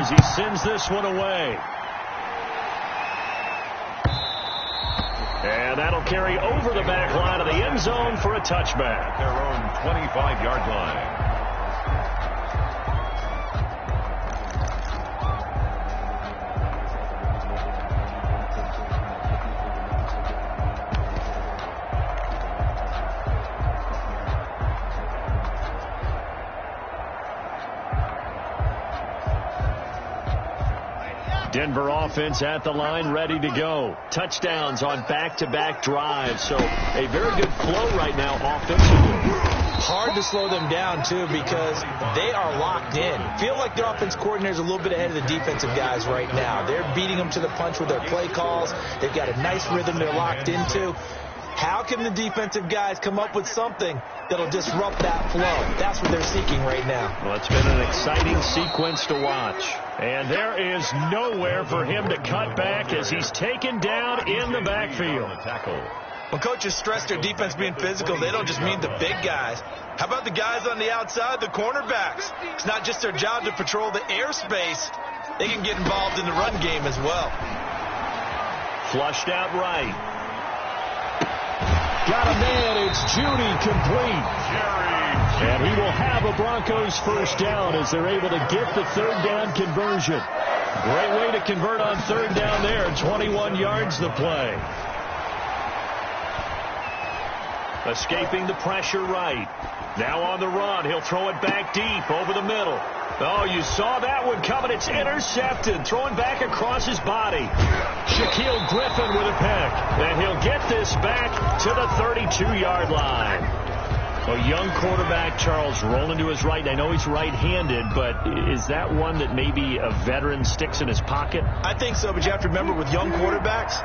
as he sends this one away. And that'll carry over the back line of the end zone for a touchback. Their own 25-yard line. Denver offense at the line, ready to go. Touchdowns on back-to-back drives. So a very good flow right now offensively. Hard to slow them down, too, because they are locked in. Feel like the offense coordinator is a little bit ahead of the defensive guys right now. They're beating them to the punch with their play calls. They've got a nice rhythm they're locked into. How can the defensive guys come up with something that'll disrupt that flow? That's what they're seeking right now. Well, it's been an exciting sequence to watch. And there is nowhere for him to cut back as he's taken down in the backfield. When coaches stress their defense being physical, they don't just mean the big guys. How about the guys on the outside, the cornerbacks? It's not just their job to patrol the airspace. They can get involved in the run game as well. Flushed out right. Got a man, it's Judy, complete. And he will have a Broncos first down as they're able to get the third down conversion. Great way to convert on third down there. 21 yards the play. Escaping the pressure right. Now on the run, he'll throw it back deep over the middle. Oh, you saw that one coming. It's intercepted. Throwing back across his body. Shaquille Griffin with a pick. And he'll get this back to the 32-yard line. A young quarterback, Charles, rolling to his right. I know he's right-handed, but is that one that maybe a veteran sticks in his pocket? I think so, but you have to remember with young quarterbacks,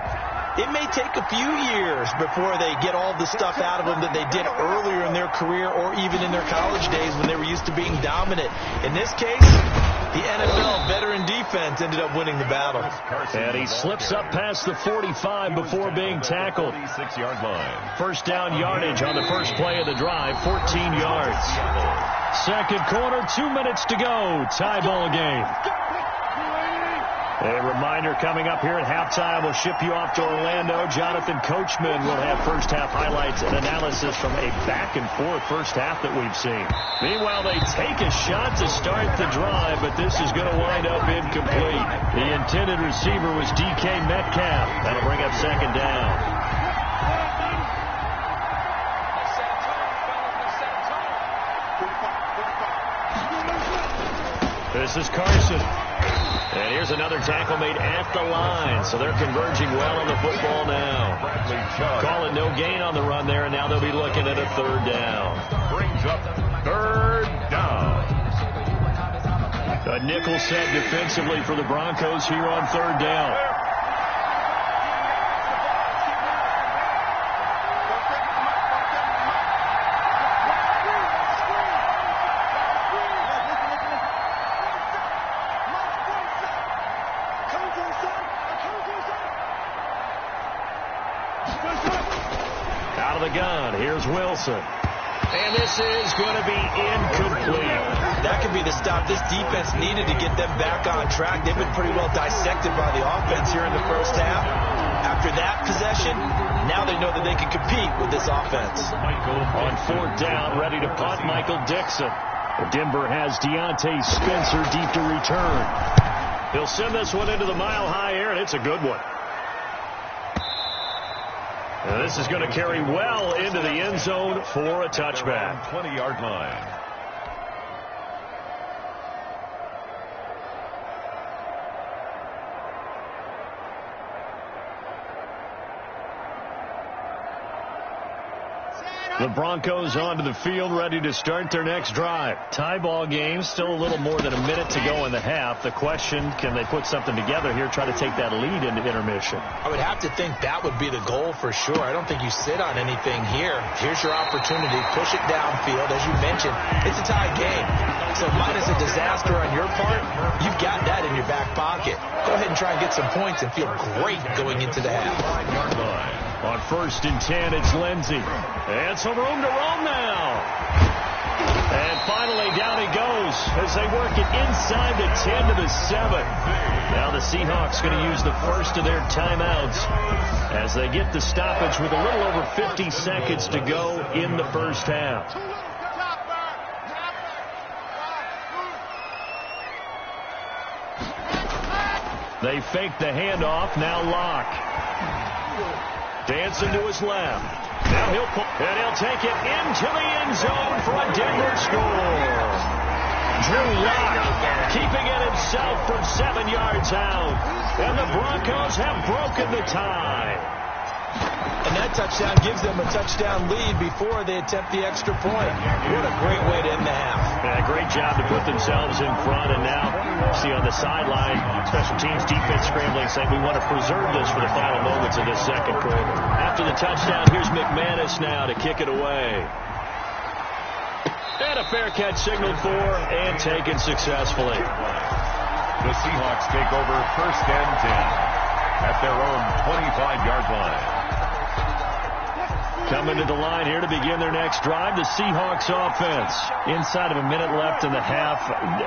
it may take a few years before they get all the stuff out of them that they did earlier in their career or even in their college days when they were used to being dominant. In this case, the NFL veteran defense ended up winning the battle. And he slips up past the 45 before being tackled. 46-yard line. First down yardage on the first play of the drive, 14 yards. Second quarter, 2 minutes to go. Tie ball game. A reminder coming up here at halftime, we'll ship you off to Orlando. Jonathan Coachman will have first-half highlights and analysis from a back-and-forth first half that we've seen. Meanwhile, they take a shot to start the drive, but this is going to wind up incomplete. The intended receiver was DK Metcalf. That'll bring up second down. This is Carson. And here's another tackle made at the line. So they're converging well on the football now. Call it no gain on the run there, and now they'll be looking at a third down. Brings up third down. A nickel set defensively for the Broncos here on third down. Here's Wilson. And this is going to be incomplete. That could be the stop this defense needed to get them back on track. They've been pretty well dissected by the offense here in the first half. After that possession, now they know that they can compete with this offense. On fourth down, ready to punt, Michael Dixon. Denver has Deontay Spencer deep to return. He'll send this one into the mile-high air, and it's a good one. And this is going to carry well into the end zone for a touchback. 20-yard line. The Broncos onto the field, ready to start their next drive. Tie ball game, still a little more than a minute to go in the half. The question, can they put something together here, try to take that lead into intermission? I would have to think that would be the goal for sure. I don't think you sit on anything here. Here's your opportunity. Push it downfield. As you mentioned, it's a tie game. So minus a disaster on your part, you've got that in your back pocket. Go ahead and try and get some points and feel great going into the half. On 1st and 10, it's Lindsey. And some room to roam now. And finally, down he goes as they work it inside the 10 to the 7. Now the Seahawks going to use the first of their timeouts as they get the stoppage with a little over 50 seconds to go in the first half. They fake the handoff. Now Locke. Dancing to his left. Now he'll pull, and he'll take it into the end zone for a Denver score. Drew Lock keeping it himself from 7 yards out. And the Broncos have broken the tie. And that touchdown gives them a touchdown lead before they attempt the extra point. What a great way to end the half. Yeah, great job to put themselves in front. And now, see on the sideline, special teams defense scrambling, saying we want to preserve this for the final moments of this second quarter. After the touchdown, here's McManus now to kick it away. And a fair catch signaled for and taken successfully. The Seahawks take over 1st and 10 at their own 25-yard line. Coming to the line here to begin their next drive, the Seahawks offense. Inside of a minute left in the half,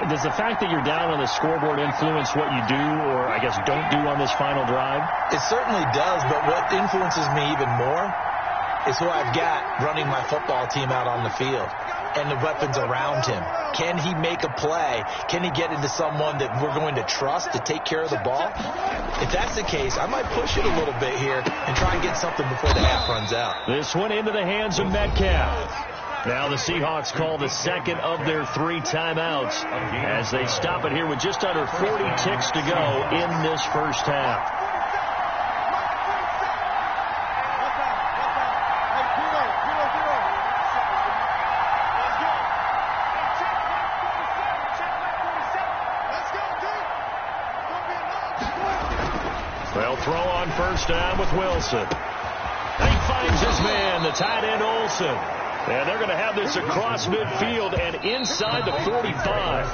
does the fact that you're down on the scoreboard influence what you do or, I guess, don't do on this final drive? It certainly does, but what influences me even more is who I've got running my football team out on the field and the weapons around him. Can he make a play? Can he get into someone that we're going to trust to take care of the ball? If that's the case, I might push it a little bit here and try and get something before the half runs out. This one into the hands of Metcalf. Now the Seahawks call the second of their 3 timeouts as they stop it here with just under 40 ticks to go in this first half. They'll throw on first down with Wilson. He finds his man, the tight end Olsen. And they're going to have this across midfield and inside the 45.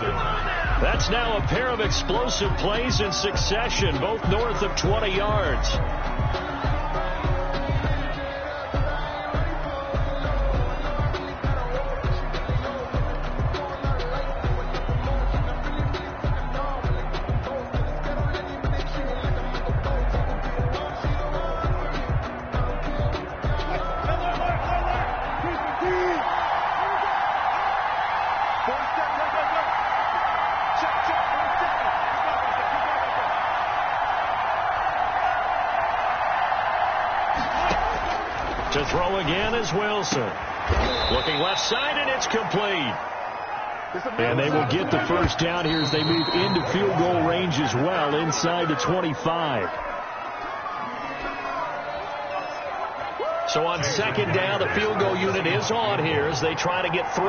That's now a pair of explosive plays in succession, both north of 20 yards. To throw again is Wilson. Looking left side, and it's complete. And they will get the first down here as they move into field goal range as well, inside the 25. So on second down, the field goal unit is on here as they try to get 3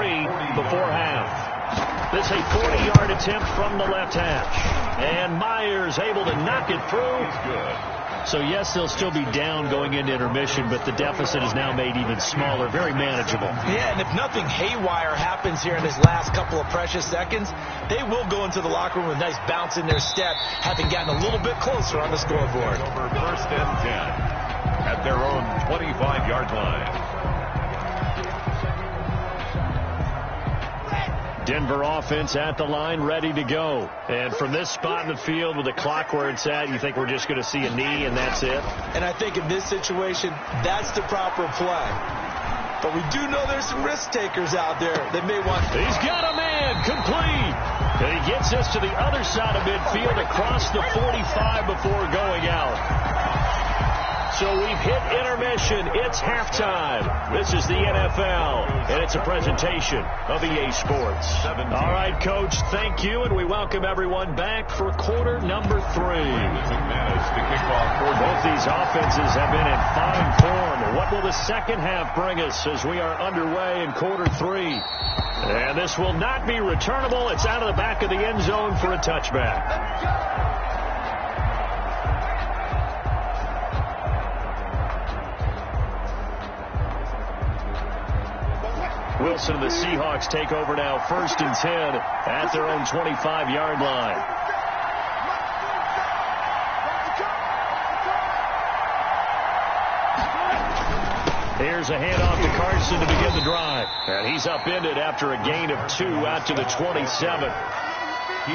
before half. This is a 40-yard attempt from the left hash. And Myers able to knock it through. Good. So, yes, they'll still be down going into intermission, but the deficit is now made even smaller, very manageable. Yeah, and if nothing haywire happens here in this last couple of precious seconds, they will go into the locker room with a nice bounce in their step, having gotten a little bit closer on the scoreboard. Over 1st and 10 at their own 25-yard line. Denver offense at the line, ready to go. And from this spot in the field with the clock where it's at, you think we're just going to see a knee and that's it? And I think in this situation, that's the proper play. But we do know there's some risk takers out there that may want... He's got a man, complete. And he gets us to the other side of midfield across the 45 before going out. So we've hit intermission. It's halftime. This is the NFL, and it's a presentation of EA Sports. All right, Coach, thank you, and we welcome everyone back for quarter number 3. Both these offenses have been in fine form. What will the second half bring us as we are underway in quarter 3? And this will not be returnable. It's out of the back of the end zone for a touchback. Wilson and the Seahawks take over now, 1st and 10 at their own 25-yard line. There's a handoff to Carson to begin the drive. And he's upended after a gain of 2 out to the 27.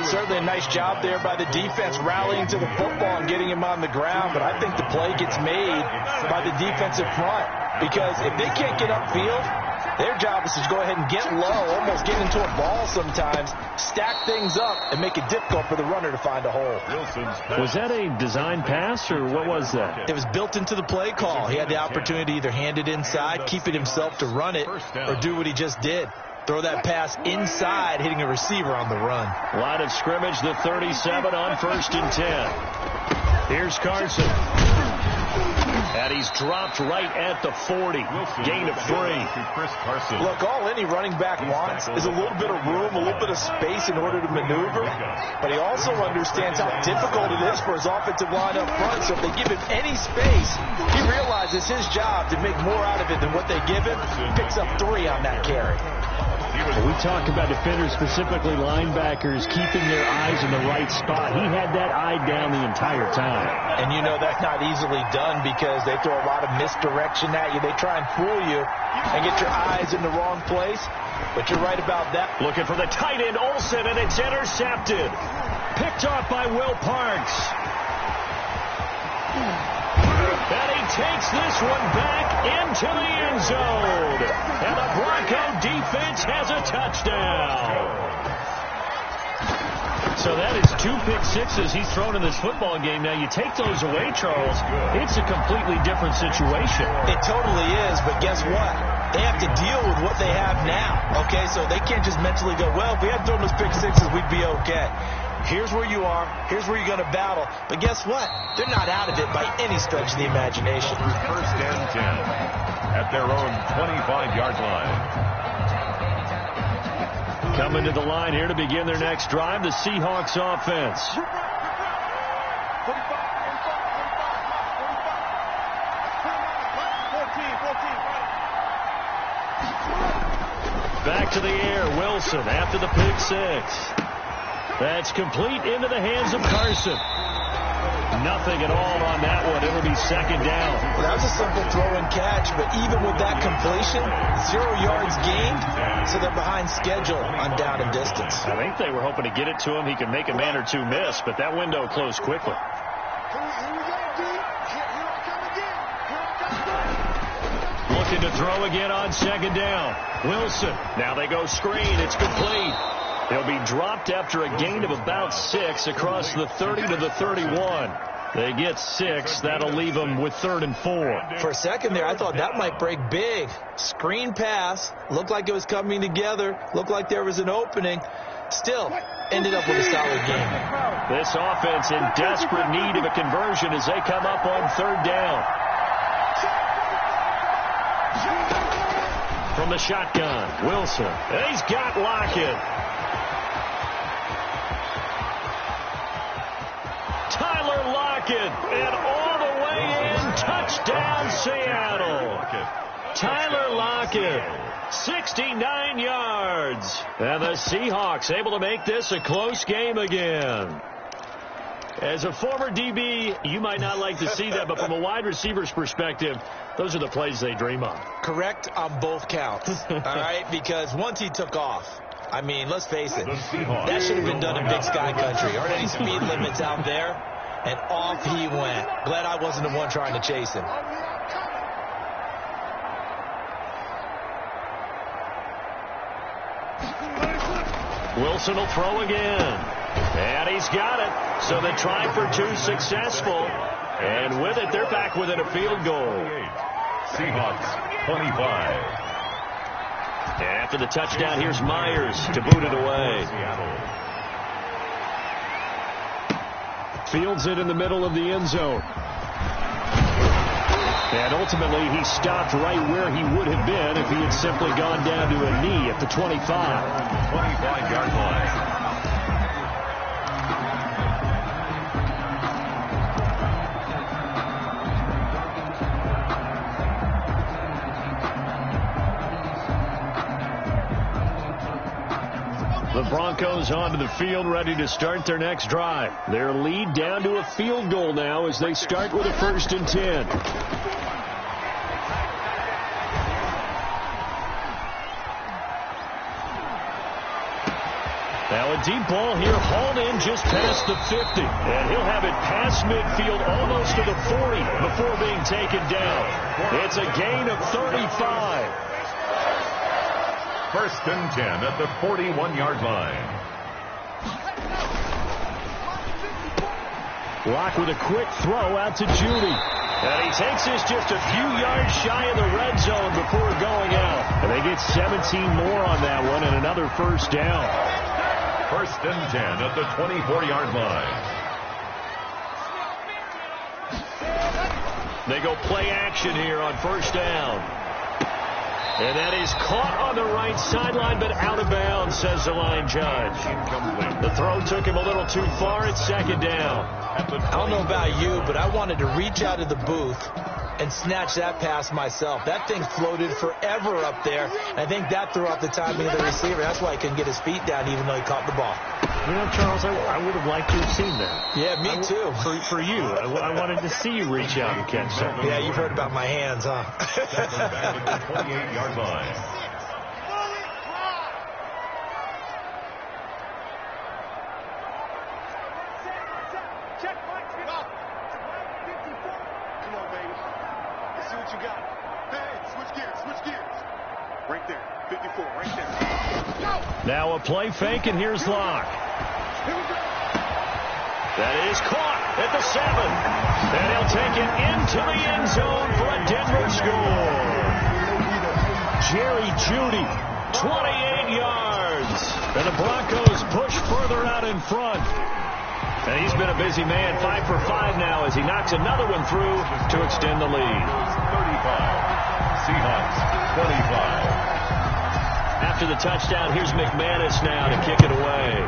Certainly a nice job there by the defense rallying to the football and getting him on the ground, but I think the play gets made by the defensive front because if they can't get upfield, their job is to go ahead and get low, almost get into a ball sometimes, stack things up, and make it difficult for the runner to find a hole. Was that a design pass, or what was that? It was built into the play call. He had the opportunity to either hand it inside, keep it himself to run it, or do what he just did. Throw that pass inside, hitting a receiver on the run. Line of scrimmage, the 37 on 1st and 10. Here's Carson. And he's dropped right at the 40. Gain of 3. Look, all any running back wants is a little bit of room, a little bit of space in order to maneuver. But he also understands how difficult it is for his offensive line up front. So if they give him any space, he realizes his job to make more out of it than what they give him. Picks up 3 on that carry. We talk about defenders, specifically linebackers, keeping their eyes in the right spot. He had that eye down the entire time. And you know that's not easily done because they throw a lot of misdirection at you. They try and fool you and get your eyes in the wrong place. But you're right about that. Looking for the tight end, Olsen, and it's intercepted. Picked off by Will Parks. And he takes this one back into the end zone. And the Bronco defense has a touchdown. So that is 2 pick sixes he's thrown in this football game. Now, you take those away, Charles, it's a completely different situation. It totally is, but guess what? They have to deal with what they have now, okay? So they can't just mentally go, well, if we had thrown those pick sixes, we'd be okay. Here's where you are. Here's where you're going to battle. But guess what? They're not out of it by any stretch of the imagination. 1st and 10 at their own 25-yard line. Coming to the line here to begin their next drive, the Seahawks offense. Back to the air, Wilson after the pick 6. That's complete into the hands of Carson. Nothing at all on that one. It'll be 2nd down. Well, that was a simple throw and catch, but even with that completion, 0 yards gained, so they're behind schedule on down and distance. I think they were hoping to get it to him. He could make a man or 2 miss, but that window closed quickly. Looking to throw again on 2nd down. Wilson. Now they go screen. It's complete. He'll be dropped after a gain of about 6 across the 30 to the 31. They get 6. That'll leave them with 3rd and 4. For a second there, I thought that might break big. Screen pass. Looked like it was coming together. Looked like there was an opening. Still, ended up with a solid game. This offense in desperate need of a conversion as they come up on 3rd down. From the shotgun, Wilson. And he's got Lockett. Tyler Lockett, and all the way in, touchdown Seattle. Tyler Lockett, 69 yards. And the Seahawks able to make this a close game again. As a former DB, you might not like to see that, but from a wide receiver's perspective, those are the plays they dream of. Correct on both counts, all right? Because once he took off, I mean, let's face it, that should have been done in Big Sky Country. Aren't any speed limits out there? And off he went. Glad I wasn't the one trying to chase him. Wilson will throw again. And he's got it. So the try for 2 successful. And with it, they're back within a field goal. Seahawks 25. And after the touchdown, here's Myers to boot it away. Fields it in the middle of the end zone. And ultimately, he stopped right where he would have been if he had simply gone down to a knee at the 25. 25-yard line. The Broncos onto the field, ready to start their next drive. Their lead down to a field goal now as they start with a 1st and 10. Now a deep ball here, hauled in just past the 50. And he'll have it past midfield, almost to the 40, before being taken down. It's a gain of 35. First and 10 at the 41-yard line. Locke with a quick throw out to Judy. And he takes this just a few yards shy of the red zone before going out. And they get 17 more on that one and another first down. First and 10 at the 24-yard line. They go play action here on first down. And that is caught on the right sideline, but out of bounds, says the line judge. Incomplete. The throw took him a little too far. It's second down. I don't know about you, but I wanted to reach out of the booth and snatch that pass myself. That thing floated forever up there. I think that threw off the timing of the receiver. That's why he couldn't get his feet down, even though he caught the ball. You know, Charles, I would have liked to have seen that. Yeah, me too. For you. I wanted to see you reach out and catch something. Yeah, you've heard about my hands, huh? Back at the 28-yard line. Now a play fake, and here's Locke. That is caught at the 7. And he'll take it into the end zone for a Denver score. Jerry Jeudy, 28 yards. And the Broncos push further out in front. And he's been a busy man, 5 for 5 now as he knocks another one through to extend the lead. 35. Seahawks, 25. After the touchdown, here's McManus now to kick it away.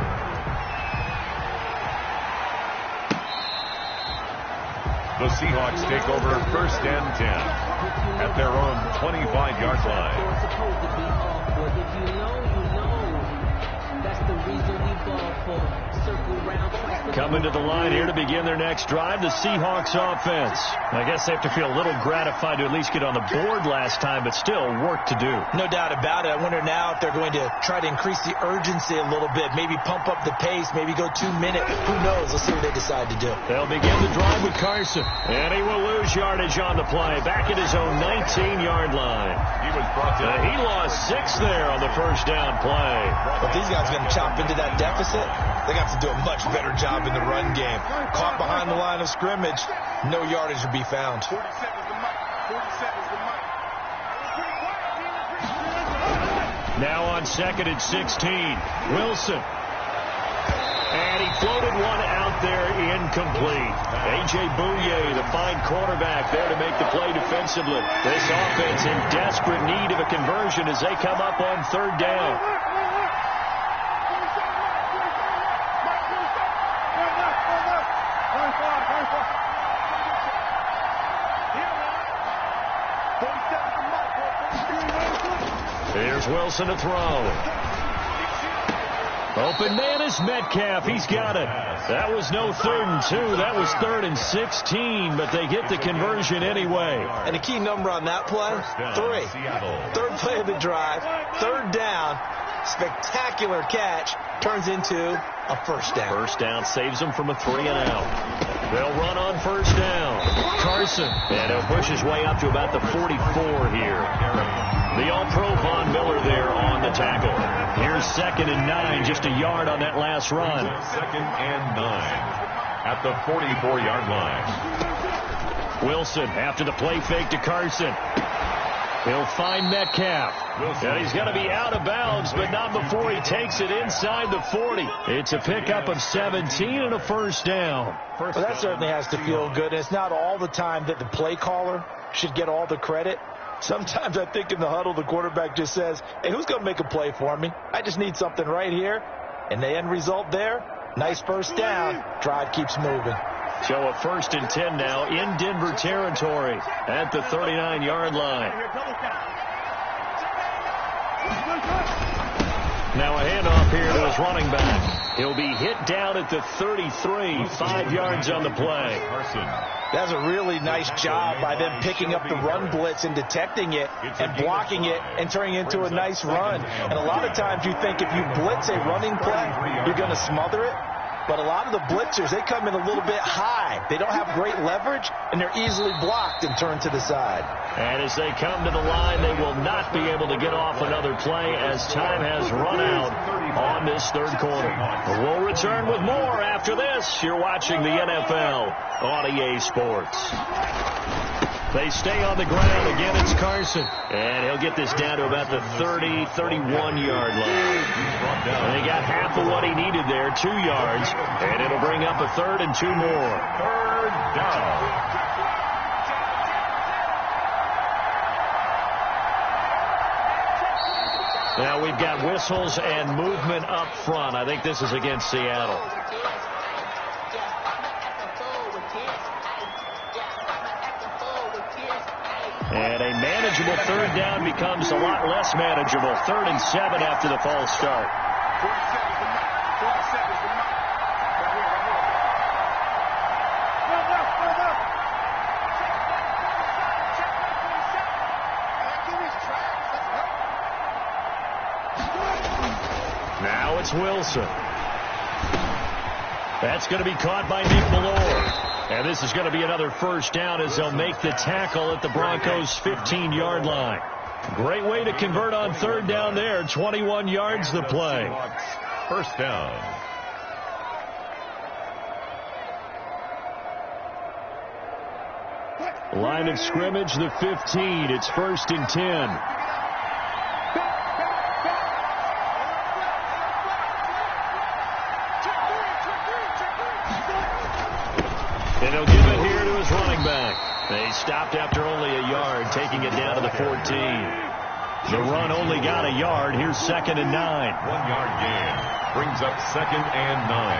The Seahawks take over first and 10 at their own 25-yard line. Coming to the line here to begin their next drive, the Seahawks offense. I guess they have to feel a little gratified to at least get on the board last time, but still work to do. No doubt about it. I wonder now if they're going to try to increase the urgency a little bit, maybe pump up the pace, maybe go 2 minutes. Who knows? Let's see what they decide to do. They'll begin the drive with Carson, and he will lose yardage on the play, back at his own 19-yard line. He was brought to He lost 6 there on the first down play. If these guys are going to chop into that deficit, they got to do a much better job in the run game. Caught behind the line of scrimmage, no yardage to be found. Now on second and 16, Wilson. And he floated one out there, incomplete. A.J. Bouye, the fine quarterback, there to make the play defensively. This offense in desperate need of a conversion as they come up on third down. Here's Wilson to throw. Open man is Metcalf. He's got it. That was no 3rd and 2. That was 3rd and 16, but they get the conversion anyway. And a key number on that play, 3. Third play of the drive, third down, spectacular catch, turns into a first down. First down saves them from a 3 and out. They'll run on first down. Carson, and he'll push his way up to about the 44 here. The All-Pro Von Miller there on the tackle. Here's 2nd and 9, just a yard on that last run. 2nd and 9 at the 44-yard line. Wilson after the play fake to Carson. He'll find Metcalf. And he's going to be out of bounds, but not before he takes it inside the 40. It's a pickup of 17 and a first down. Well, that certainly has to feel good. And it's not all the time that the play caller should get all the credit. Sometimes I think in the huddle, the quarterback just says, hey, who's going to make a play for me? I just need something right here. And the end result there, nice first down. Drive keeps moving. So a 1st and 10 now in Denver territory at the 39-yard line. Now a handoff here to his running back. He'll be hit down at the 33, 5 yards on the play. That's a really nice job by them picking up the run blitz and detecting it and blocking it and turning it into a nice run. And a lot of times you think if you blitz a running play, you're going to smother it. But a lot of the blitzers, they come in a little bit high. They don't have great leverage, and they're easily blocked and turned to the side. And as they come to the line, they will not be able to get off another play as time has run out on this third quarter. We'll return with more after this. You're watching the NFL on EA Sports. They stay on the ground. Again, it's Carson. And he'll get this down to about the 30, 31-yard line. And they got half of what he needed there, 2 yards. And it'll bring up a 3rd and 2 more. 3rd down. Now we've got whistles and movement up front. I think this is against Seattle. And a manageable 3rd down becomes a lot less manageable. 3rd and 7 after the false start. Now it's Wilson. That's going to be caught by Nick Bellore. And this is going to be another 1st down as they'll make the tackle at the Broncos' 15-yard line. Great way to convert on 3rd down there. 21 yards the play. 1st down. Line of scrimmage, the 15. It's 1st and 10. And he'll give it here to his running back. They stopped after only a yard, taking it down to the 14. The run only got a yard. Here's 2nd and 9. 1-yard gain brings up 2nd and 9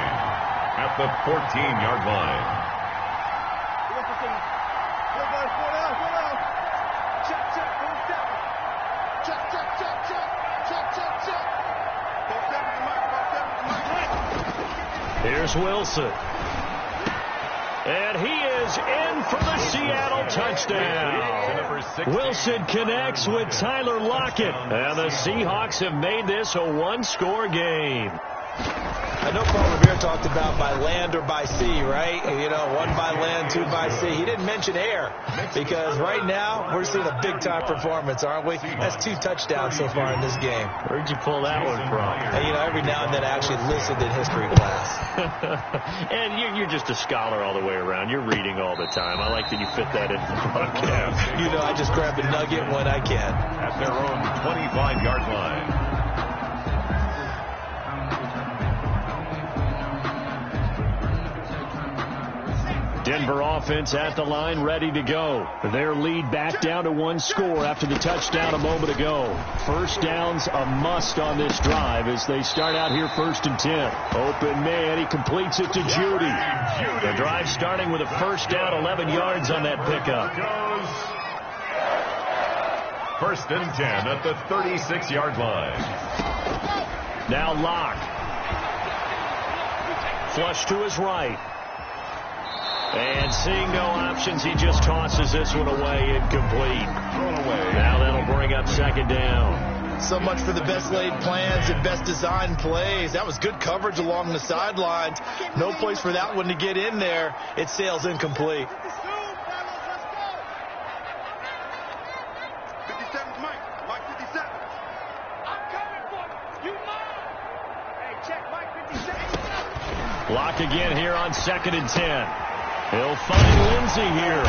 at the 14-yard line. Here's Wilson. And he is in for the Seattle touchdown. Wilson connects with Tyler Lockett. And the Seahawks have made this a 1-score game. I know Paul Revere talked about by land or by sea, right? You know, 1 by land, 2 by sea. He didn't mention air because right now we're seeing a big-time performance, aren't we? That's 2 touchdowns so far in this game. Where'd you pull that one from? And, you know, every now and then I actually listened in history class. And you're just a scholar all the way around. You're reading all the time. I like that you fit that in the broadcast. You know, I just grab a nugget when I can. At their own 25-yard line. Denver offense at the line, ready to go. Their lead back down to 1 score after the touchdown a moment ago. 1st downs a must on this drive as they start out here 1st and 10. Open man, he completes it to Judy. The drive starting with a 1st down, 11 yards on that pickup. 1st and 10 at the 36-yard line. Now Locke. Flush to his right. And seeing no options, he just tosses this one away, incomplete. Thrown away. Now that'll bring up 2nd down. So much for the best laid plans and best designed plays. That was good coverage along the sidelines. No place for that one to get in there. It sails incomplete. Lock again here on 2nd and 10. He'll find Lindsey here.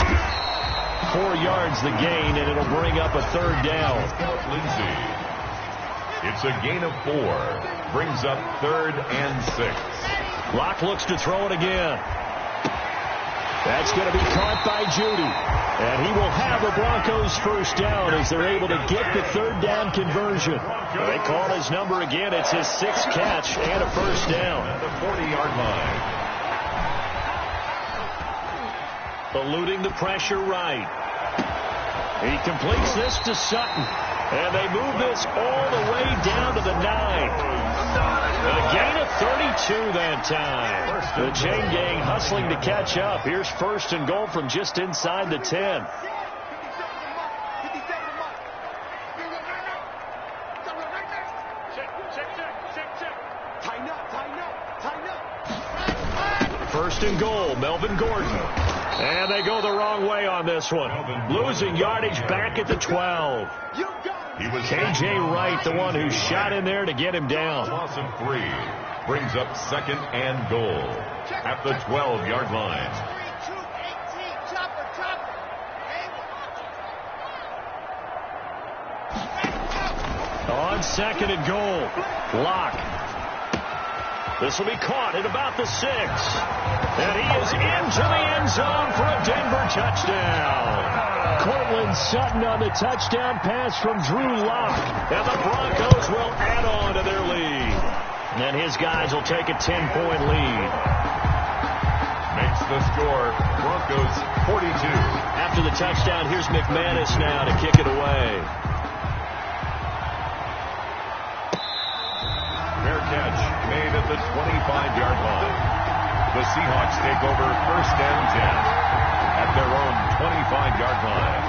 4 yards the gain, and it'll bring up a 3rd down. Lindsey. It's a gain of 4. Brings up 3rd and 6. Locke looks to throw it again. That's going to be caught by Judy. And he will have the Broncos 1st down as they're able to get the 3rd down conversion. They call his number again. It's his 6th catch and a 1st down. At the 40-yard line. Eluding the pressure right. He completes this to Sutton. And they move this all the way down to the 9. A gain of 32 that time. The chain gang hustling to catch up. Here's first and goal from just inside the 10. First and goal, Melvin Gordon. And they go the wrong way on this one. Losing yardage back at the 12. K.J. Wright, the one who shot in there to get him down. Loss of 3 brings up second and goal at the 12-yard line. On second and goal, Locke. This will be caught at about the 6. And he is into the end zone for a Denver touchdown. Cortland Sutton on the touchdown pass from Drew Lock. And the Broncos will add on to their lead. And his guys will take a 10-point lead. Makes the score Broncos 42. After the touchdown, here's McManus now to kick it away. Fair catch made at the 25-yard line. The Seahawks take over first and 10 at their own 25-yard line.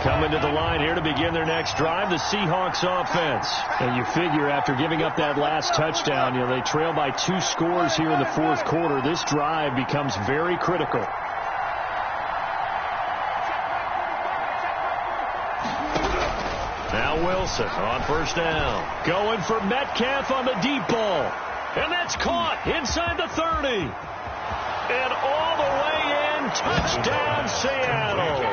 Coming to the line here to begin their next drive, the Seahawks offense. And you figure after giving up that last touchdown, they trail by 2 scores here in the fourth quarter. This drive becomes very critical. Now Wilson on first down. Going for Metcalf on the deep ball. And that's caught inside the 30. And all the way in, touchdown Seattle.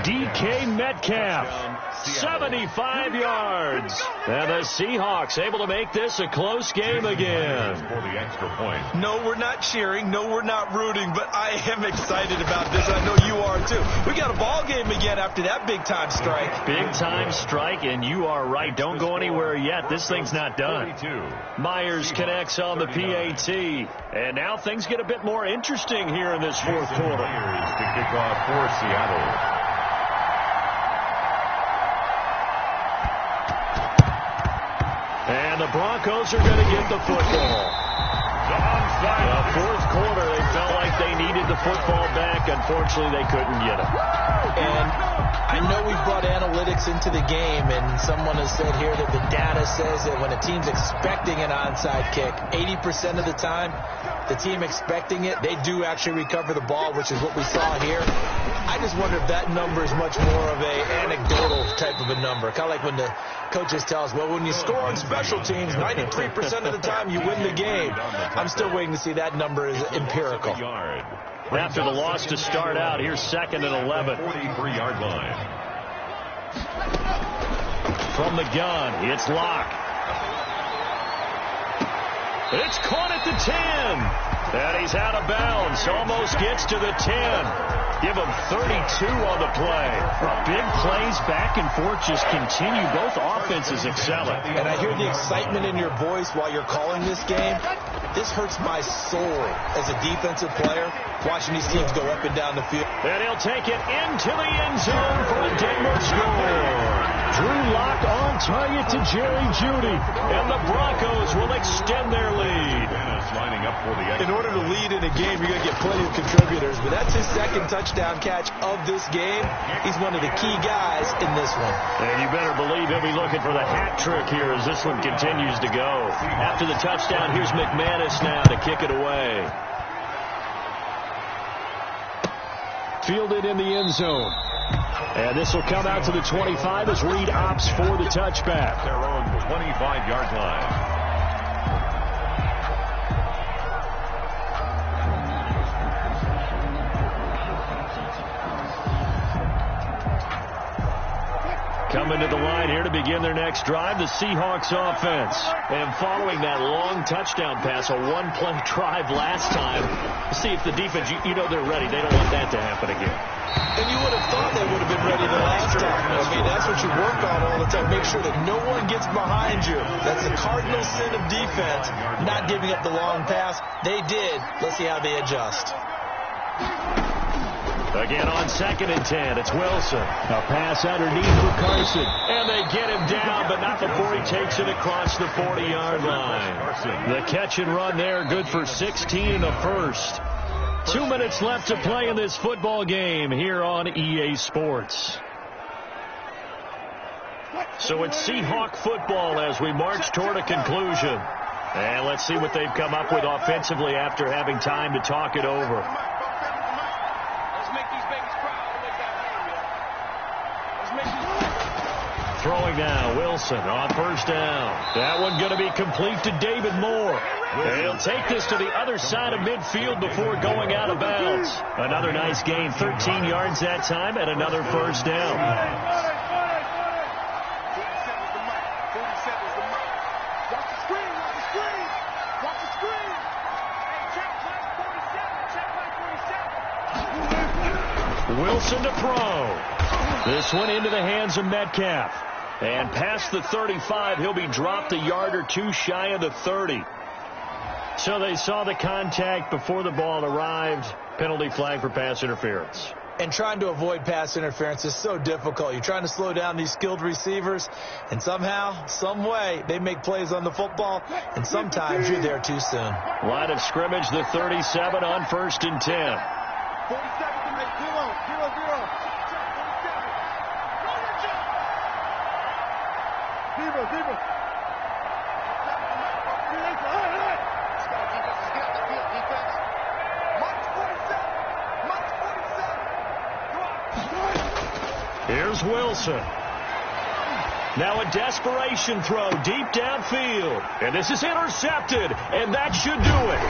DK Metcalf, 75 yards. And the Seahawks able to make this a close game again. For the extra point. No, we're not cheering. No, we're not rooting. But I am excited about this. I know you are, too. We got a ball game again after that big-time strike. Big-time strike, and you are right. Don't go anywhere yet. This thing's not done. 32. Myers connects on the PAT. And now things get a bit more interesting here in this fourth quarter. Myers to kick off for Seattle. And the Broncos are going to get the football. The fourth quarter, they felt like they needed the football back. Unfortunately, they couldn't get it. And I know we've brought analytics into the game, and someone has said here that the data says that when a team's expecting an onside kick, 80% of the time, the team expecting it, they do actually recover the ball, which is what we saw here. I just wonder if that number is much more of a anecdotal type of a number. Kind of like when the coaches tell us, well, when you score on special teams, 93% of the time you win the game. I'm still waiting to see that number is empirical. After the loss to start out, here's second and 11. 43-yard line. From the gun, it's Locke. It's caught at the 10. And he's out of bounds. Almost gets to the 10. Give him 32 on the play. Big plays back and forth just continue. Both offenses excelling. And I hear the excitement in your voice while you're calling this game. This hurts my soul as a defensive player, watching these teams go up and down the field. And he'll take it into the end zone for a Denver score. Drew Lock on target to Jerry Jeudy. And the Broncos will extend their lead. Lining up for the extra. In order to lead in a game, you're going to get plenty of contributors. But that's his second touchdown catch of this game. He's one of the key guys in this one. And you better believe he'll be looking for the hat trick here as this one continues to go. After the touchdown, here's McManus now to kick it away. Fielded in the end zone. And this will come out to the 25 as Reed opts for the touchback. Their own 25-yard line. Coming to the line here to begin their next drive, the Seahawks offense. And following that long touchdown pass, a one-play drive last time, see if the defense, you know they're ready. They don't want that to happen again. And you would have thought they would have been ready the last time. I mean, that's what you work on all the time. Make sure that no one gets behind you. That's the cardinal sin of defense, not giving up the long pass. They did. Let's see how they adjust. Again on 2nd and 10, it's Wilson. A pass underneath for Carson. And they get him down, but not before he takes it across the 40-yard line. The catch and run there, good for 16 in the first. 2 minutes left to play in this football game here on EA Sports. So it's Seahawk football as we march toward a conclusion. And let's see what they've come up with offensively after having time to talk it over. Throwing now, Wilson on 1st down. That one going to be complete to David Moore. He'll take this to the other side of midfield before going out of bounds. Another nice gain, 13 yards that time, and another 1st down. Wilson to throw. This one into the hands of Metcalf. And past the 35, he'll be dropped a yard or two shy of the 30. So they saw the contact before the ball arrived. Penalty flag for pass interference. And trying to avoid pass interference is so difficult. You're trying to slow down these skilled receivers, and somehow, some way, they make plays on the football, and sometimes you're there too soon. Line of scrimmage, the 37 on 1st and 10. 47 to make 0-0. Zebra. Here's Wilson. Now a desperation throw deep downfield. And this is intercepted. And that should do it.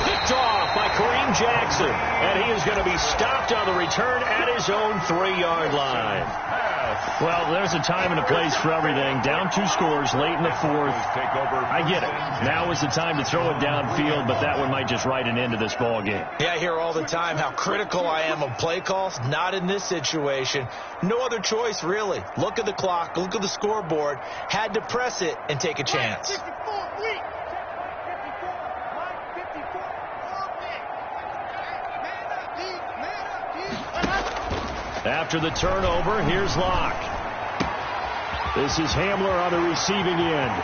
Picked off by Kareem Jackson. And he is going to be stopped on the return at his own 3-yard line. Well, there's a time and a place for everything. Down 2 scores late in the 4th. I get it. Now is the time to throw it downfield, but that one might just write an end to this ball game. Yeah, I hear all the time how critical I am of play calls. Not in this situation. No other choice, really. Look at the clock. Look at the scoreboard. Had to press it and take a chance. After the turnover, here's Locke. This is Hamler on the receiving end.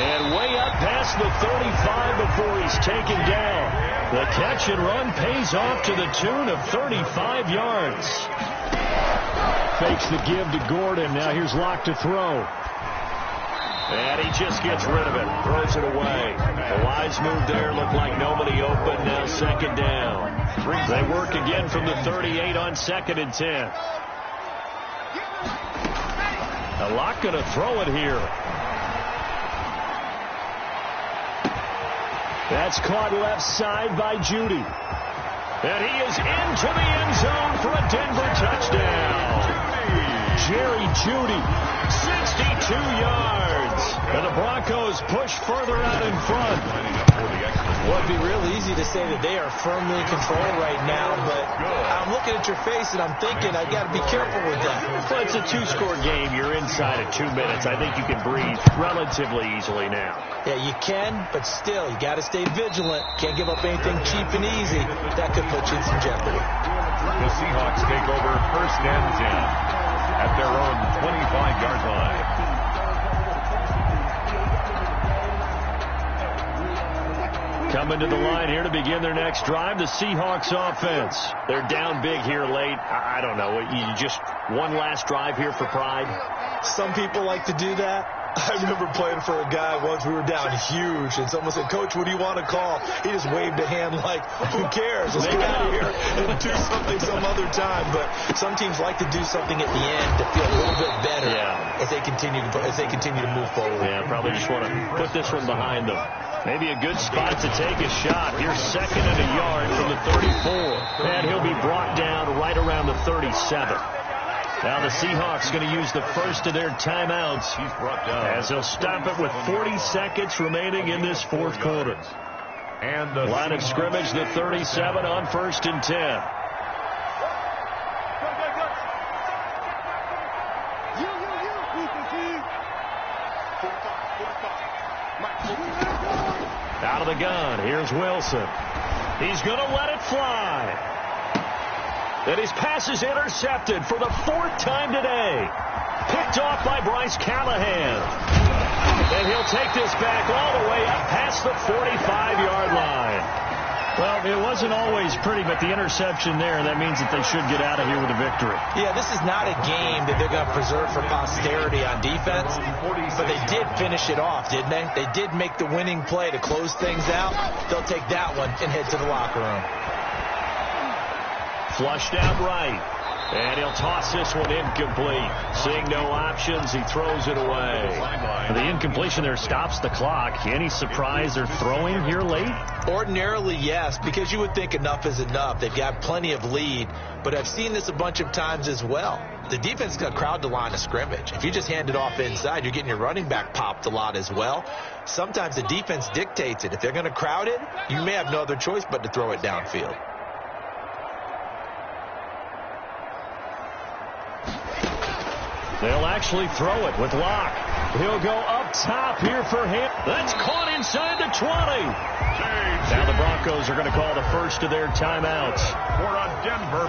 And way up past the 35 before he's taken down. The catch and run pays off to the tune of 35 yards. Fakes the give to Gordon. Now here's Locke to throw. And he just gets rid of it. Throws it away. The wise move there. Looked like nobody open. Now 2nd down. They work again from the 38 on 2nd and 10. Locke going to throw it here. That's caught left side by Jeudy. And he is into the end zone for a Denver touchdown. Jerry Jeudy, 62 yards. And the Broncos push further out in front. Well, it'd be real easy to say that they are firmly in control right now, but I'm looking at your face and I'm thinking I've got to be careful with that. Well, it's a 2-score game. You're inside of 2 minutes. I think you can breathe relatively easily now. Yeah, you can, but still, you got to stay vigilant. Can't give up anything cheap and easy. That could put you in some jeopardy. The Seahawks take over 1st and 10 at their own 25-yard line. Coming to the line here to begin their next drive, the Seahawks offense. They're down big here late. I don't know. You just one last drive here for pride? Some people like to do that. I remember playing for a guy once. We were down huge, and someone said, "Coach, what do you want to call?" He just waved a hand like, "Who cares? Let's get out of here and do something some other time." But some teams like to do something at the end to feel a little bit better as they continue to move forward. Yeah, probably just want to put this one behind them. Maybe a good spot to take a shot. Here's 2nd and a yard from the 34. And he'll be brought down right around the 37. Now the Seahawks going to use the first of their timeouts as they'll stop it with 40 seconds remaining in this 4th quarter. And the line of scrimmage, the 37 on 1st and 10. Out of the gun, here's Wilson. He's going to let it fly. And his pass is intercepted for the 4th time today. Picked off by Bryce Callahan. And he'll take this back all the way up past the 45-yard line. Well, it wasn't always pretty, but the interception there, that means that they should get out of here with a victory. Yeah, this is not a game that they're going to preserve for posterity on defense, but they did finish it off, didn't they? They did make the winning play to close things out. They'll take that one and head to the locker room. Flushed out right. And he'll toss this one incomplete. Seeing no options, he throws it away. The incompletion there stops the clock. Any surprise they're throwing here late? Ordinarily, yes, because you would think enough is enough. They've got plenty of lead, but I've seen this a bunch of times as well. The defense is going to crowd the line of scrimmage. If you just hand it off inside, you're getting your running back popped a lot as well. Sometimes the defense dictates it. If they're going to crowd it, you may have no other choice but to throw it downfield. They'll actually throw it with Locke. He'll go up top here for him. That's caught inside the 20. Now the Broncos are going to call the first of their timeouts.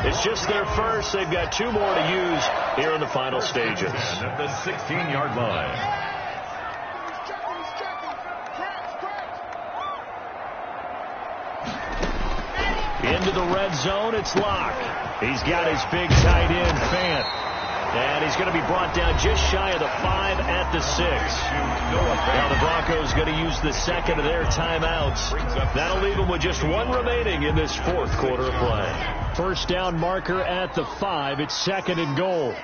It's just their first. They've got 2 more to use here in the final stages. At the 16-yard line. Into the red zone, it's Locke. He's got his big tight end, Fant. And he's going to be brought down just shy of the 5 at the 6. Now the Broncos going to use the second of their timeouts. That'll leave them with just 1 remaining in this 4th quarter of play. First down marker at the 5. It's 2nd and goal.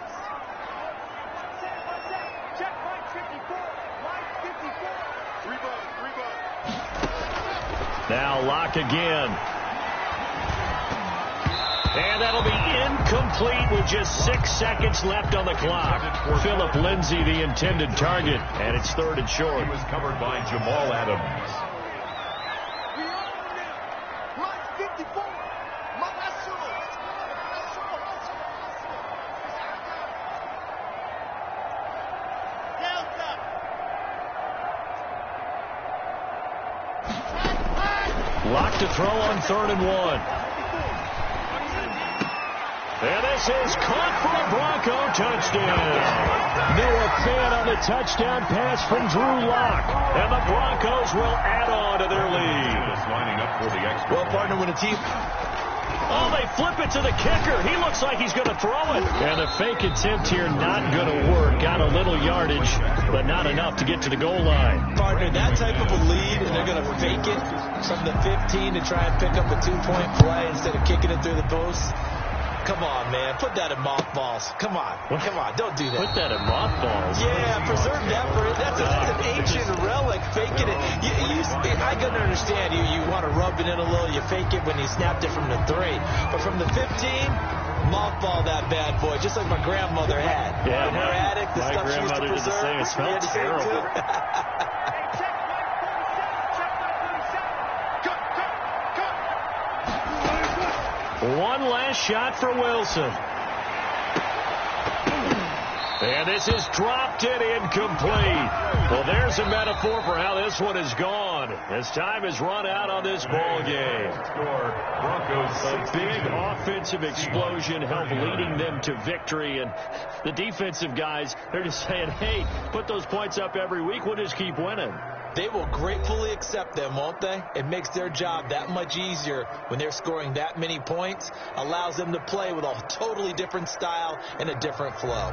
Now Locke again. And that'll be incomplete with just 6 seconds left on the clock. Philip Lindsay, the intended target, and it's 3rd and short. He was covered by Jamal Adams. Locke to throw on 3rd and 1. And this is caught for a Bronco touchdown. Noah Fant on the touchdown pass from Drew Locke. And the Broncos will add on to their lead. Lining up for the extra. Well, partner, when a team... Oh, they flip it to the kicker. He looks like he's going to throw it. And the fake attempt here not going to work. Got a little yardage, but not enough to get to the goal line. Partner, that type of a lead, and they're going to fake it from the 15 to try and pick up a 2-point play instead of kicking it through the post. Come on, man. Put that in mothballs. Come on. Come on. Don't do that. Put that in mothballs. Yeah, preserve that for it. That's an ancient relic. Faking it. I can understand you want to rub it in a little. You fake it when you snapped it from the 3. But from the 15, mothball that bad boy, just like my grandmother had. Yeah, in her attic, the stuff she used to preserve. It smells terrible. One last shot for Wilson. And this is dropped it incomplete. Well, there's a metaphor for how this one is gone as time has run out on this ball game. A big offensive explosion helped leading them to victory. And the defensive guys, they're just saying, hey, put those points up every week. We'll just keep winning. They will gratefully accept them, won't they? It makes their job that much easier when they're scoring that many points. Allows them to play with a totally different style and a different flow.